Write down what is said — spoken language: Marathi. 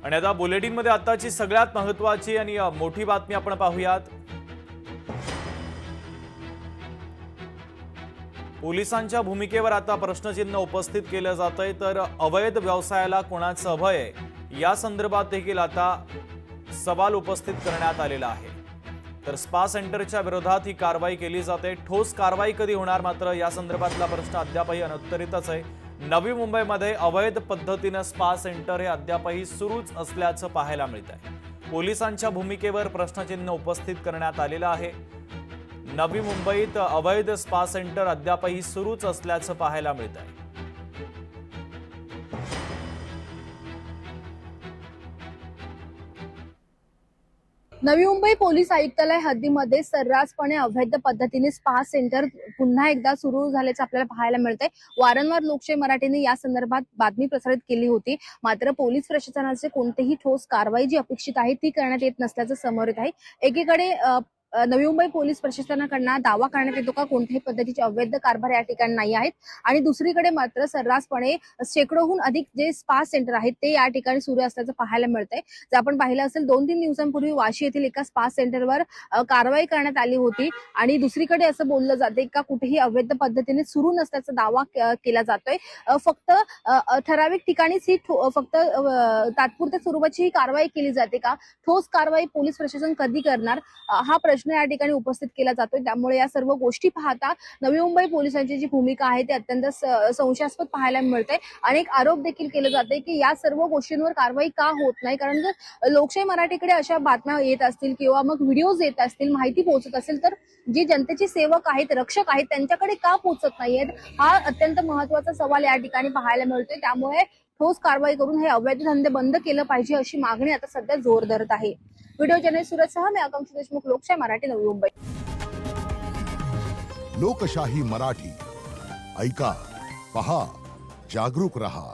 आणि आता बुलेटिनमध्ये आताची सगळ्यात महत्त्वाची आणि मोठी बातमी आपण पाहूयात। पोलिसांच्या भूमिकेवर आता प्रश्नचिन्ह उपस्थित केलं जातंय, तर अवैध व्यवसायाला कोणाचं अभय आहे या संदर्भात देखील आता सवाल उपस्थित करण्यात आलेला आहे। तर स्पा सेंटरच्या विरोधात ही कारवाई केली जाते। ठोस कारवाई कधी होणार, मात्र या संदर्भातला प्रश्न अद्यापही अनुत्तरितच आहे। नवी मुंबईमध्ये अवैध पद्धतीने स्पा सेंटर हे अद्यापही सुरूच असल्याचं पाहायला मिळतंय। पोलिसांच्या भूमिकेवर प्रश्नचिन्ह उपस्थित करण्यात आलेलं आहे। नवी मुंबईत अवैध स्पा सेंटर अद्यापही सुरूच असल्याचं पाहायला मिळतंय। नवी मुंबई पोलीस आयुक्तालय हद्दीमध्ये सर्रासपणे अवैध पद्धतीने स्पा सेंटर पुन्हा एकदा सुरू झाल्याचं आपल्याला पाहायला मिळतंय। वारंवार लोकशाही मराठीने या संदर्भात बातमी प्रसारित केली होती, मात्र पोलीस प्रशासनाचे कोणतेही ठोस कारवाई जी अपेक्षित आहे ती करण्यात येत नसल्याचं समोर येत आहे। एकीकडे नवी मुंबई पोलीस प्रशासनाकडून दावा करण्यात येतो का कोणत्याही पद्धतीचे अवैध कारभार या ठिकाणी नाही आहेत, आणि दुसरीकडे मात्र सर्रासपणे शेकडोहून अधिक जे स्पा सेंटर आहेत ते या ठिकाणी सुरू असल्याचं पाहायला मिळतंय। जर आपण पाहिलं असेल 2-3 दिवसांपूर्वी वाशी येथील एका स्पा सेंटरवर कारवाई करण्यात आली होती, आणि दुसरीकडे असं बोललं जाते का कुठेही अवैध पद्धतीने सुरू नसल्याचा दावा केला जातोय। फक्त ठराविक ठिकाणीच ही फक्त तात्पुरत्या स्वरूपाची ही कारवाई केली जाते का, ठोस कारवाई पोलीस प्रशासन कधी करणार, हा प्रश्न या ठिकाणी उपस्थित केला जातोय। त्यामुळे या सर्व गोष्टी पाहता नवी मुंबई पोलिसांची जी भूमिका आहे ती अत्यंत संशयास्पद पाहायला मिळते। अनेक आरोप देखील केले जाते की या सर्व गोष्टींवर कारवाई का होत नाही, कारण जर लोकशाही मराठीकडे अशा बातम्या येत असतील किंवा मग व्हिडिओज येत असतील, माहिती पोहोचत असेल, तर जी जनतेचे सेवक आहेत, रक्षक आहेत, त्यांच्याकडे का पोहोचत नाहीयेत, हा अत्यंत महत्त्वाचा सवाल या ठिकाणी पाहायला मिळतोय। त्यामुळे ठोस कारवाई करून हे अवैध धंदे बंद केलं पाहिजे अशी मागणी आता सध्या जोर धरत आहे। व्हिडिओ जर्नलिस्ट सूरजसह मी आकांक्षा देशमुख, लोकशाही मराठी, नवी मुंबई। लोकशाही मराठी ऐका, पहा, जागरूक रहा।